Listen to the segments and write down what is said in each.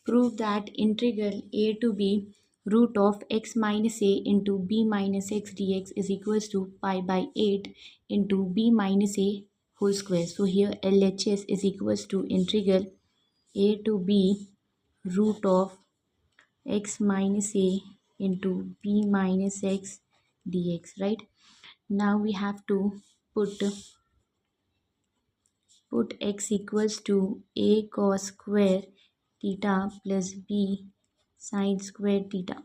Prove that integral a to b root of x minus a into b minus x dx is equals to pi by 8 into b minus a whole square. So here LHS is equals to integral a to b root of x minus a into b minus x dx, right? Now we have to put x equals to a cos square theta plus b sine square theta.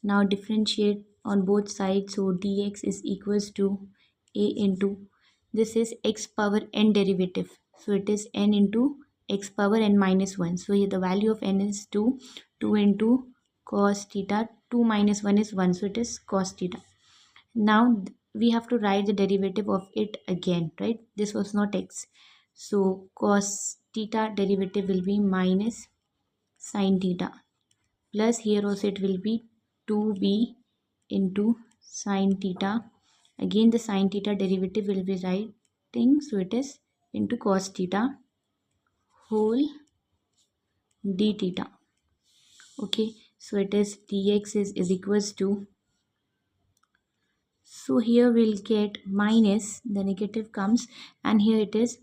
Now differentiate on both sides, so dx is equals to a into, this is x power n derivative, so it is n into x power n minus 1. So here the value of n is 2 into cos theta, 2 minus 1 is 1, so it is cos theta. Now we have to write the derivative of it again, right? This was not x, so cos theta derivative will be minus sine theta, plus here also it will be 2b into sine theta. Again the sine theta derivative will be writing, so it is into cos theta whole d theta. Okay, so it is dx is equals to, so here we'll get minus, the negative comes, and here it is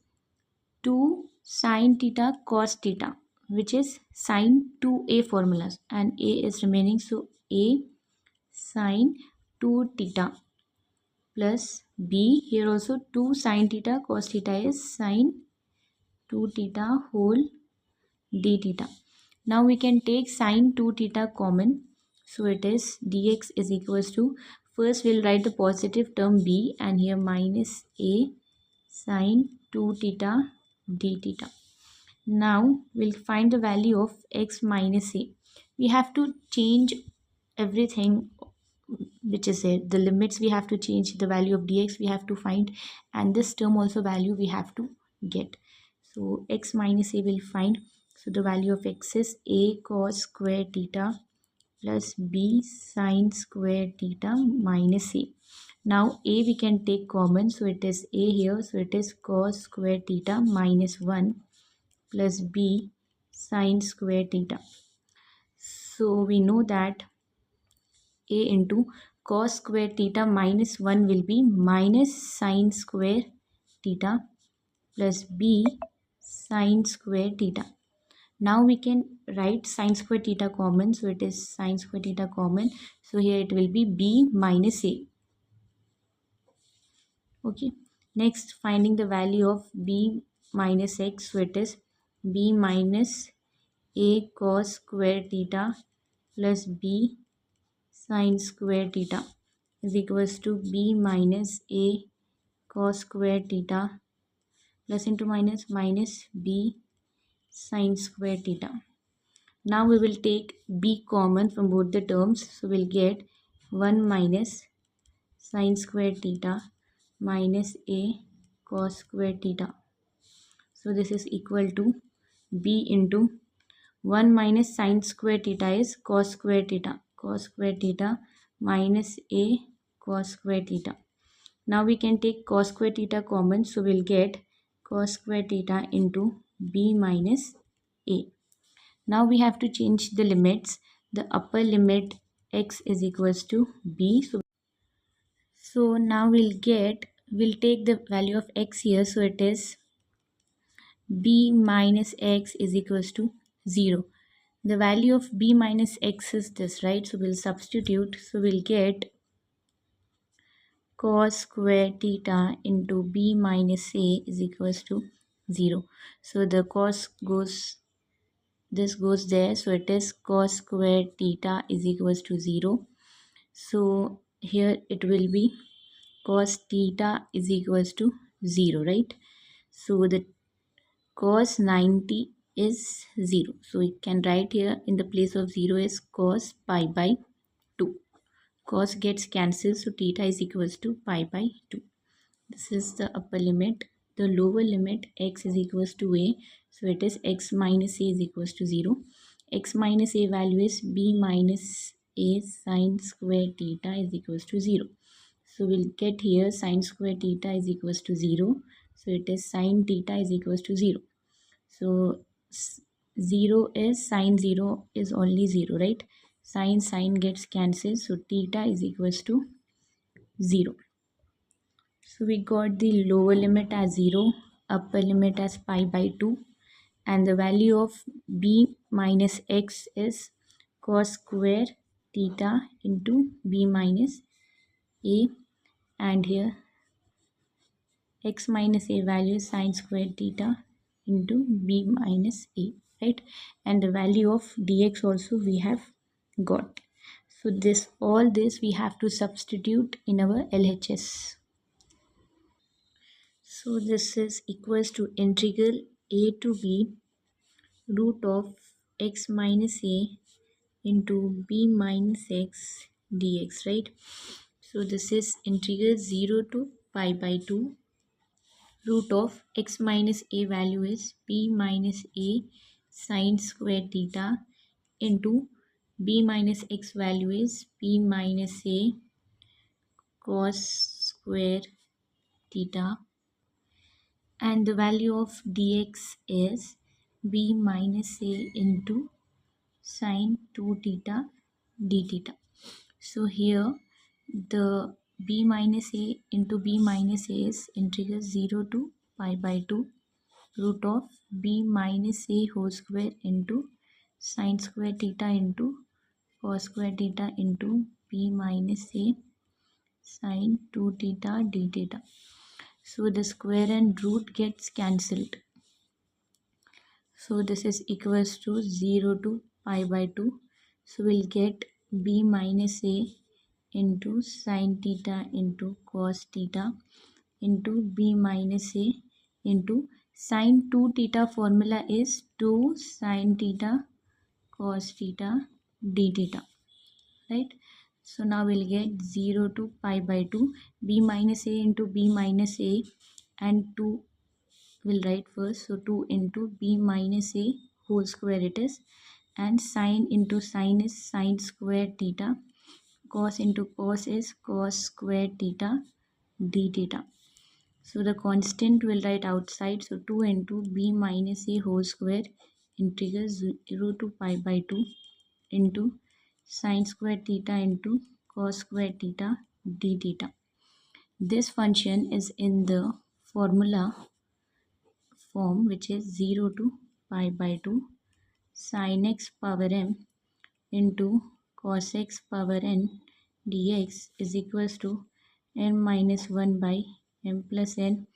2 sine theta cos theta, which is sine 2a formulas, and a is remaining, so a sine 2 theta plus b, here also 2 sine theta cos theta is sine 2 theta whole d theta. Now we can take sine 2 theta common, so it is dx is equals to, first we'll write the positive term b and here minus a sine 2 theta d theta. Now we'll find the value of x minus a. We have to change everything which is there, the limits we have to change, the value of dx we have to find, and this term also value we have to get. So x minus a will find, so the value of x is a cos square theta plus b sine square theta minus a. Now a we can take common, so it is a here, so it is cos square theta minus 1 plus b sine square theta. So we know that a into cos square theta minus 1 will be minus sine square theta plus b sine square theta. Now we can write sine square theta common, so it is sine square theta common, so here it will be b minus a. Okay, next finding the value of b minus x, so it is b minus a cos square theta plus b sine square theta is equals to b minus a cos square theta plus into minus b sine square theta. Now we will take b common from both the terms, so we'll get 1 minus sine square theta minus a cos square theta. So this is equal to b into 1 minus sine square theta is cos square theta minus a cos square theta. Now we can take cos square theta common, so we'll get cos square theta into b minus a. Now we have to change the limits. The upper limit x is equals to b. So now we'll take the value of x here, so it is b minus x is equals to 0. The value of b minus x is this, right? So we'll substitute, so we'll get cos square theta into b minus a is equals to 0. So the cos goes, this goes there, so it is cos square theta is equals to 0. So here it will be cos theta is equals to 0, right? So the cos 90 is 0. So we can write here in the place of 0 is cos pi by 2. Cos gets cancelled, so theta is equals to pi by 2. This is the upper limit. The lower limit x is equals to a, so it is x minus a is equals to 0. X minus a value is b minus a sine square theta is equals to 0. So we'll get here sine square theta is equals to 0. So it is sine theta is equals to 0. So 0 is sine 0 is only 0, right? Sine gets cancelled. So theta is equals to 0. So we got the lower limit as 0, upper limit as pi by 2, and the value of b minus x is cos square theta into b minus a, and here x minus a value is sine square theta into b minus a, right? And the value of dx also we have got. So this all this we have to substitute in our LHS. So this is equals to integral a to b root of x minus a into b minus x dx, right? So this is integral 0 to pi by 2 root of x minus a value is b minus a sine square theta into b minus x value is b minus a cos square theta, and the value of dx is b minus a into sine 2 theta d theta. So here the b minus a into b minus a is integral 0 to pi by 2 root of b minus a whole square into sine square theta into cos square theta into b minus a sine 2 theta d theta. So the square and root gets cancelled. So this is equals to 0 to pi by 2. So we'll get b minus a into sine theta into cos theta into b minus a into sine 2 theta formula is 2 sine theta cos theta d theta, right? So now we'll get 0 to pi by 2, b minus a into b minus a, and 2 will write first. So 2 into b minus a whole square it is, and sine into sine is sine square theta, cos into cos is cos square theta d theta. So the constant will write outside. So 2 into b minus a whole square integral 0 to pi by 2 into sine square theta into cos square theta d theta. This function is in the formula form, which is 0 to pi by 2 sin x power m into cos x power n dx is equals to n minus 1 by m plus n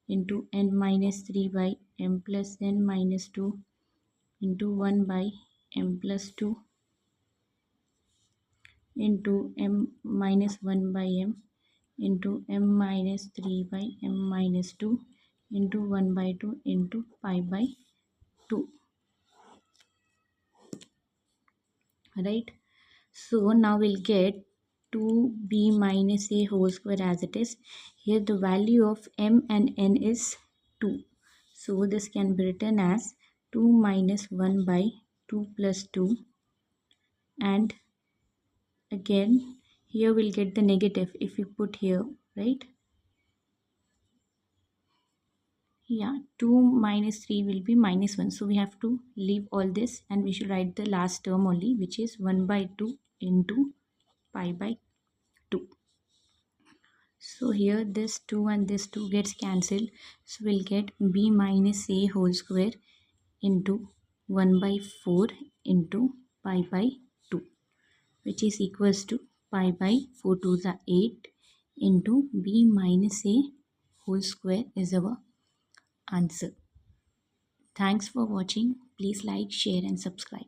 into n minus 3 by m plus n minus 2 into 1 by m plus 2 into m minus 1 by m into m minus 3 by m minus 2 into 1 by 2 into pi by 2, right? So now we'll get 2b minus a whole square as it is. Here the value of m and n is 2. So this can be written as 2 minus 1 by 2 plus 2, and again here we'll get the negative if we put here, right? Yeah, 2 minus 3 will be minus 1. So we have to leave all this and we should write the last term only, which is 1 by 2 into pi by 2. So here this 2 and this 2 gets cancelled. So we'll get b minus a whole square into 1 by 4 into pi by 2, which is equals to pi by 4 to the 8 into b minus a whole square is our answer. Thanks for watching. Please like, share and subscribe.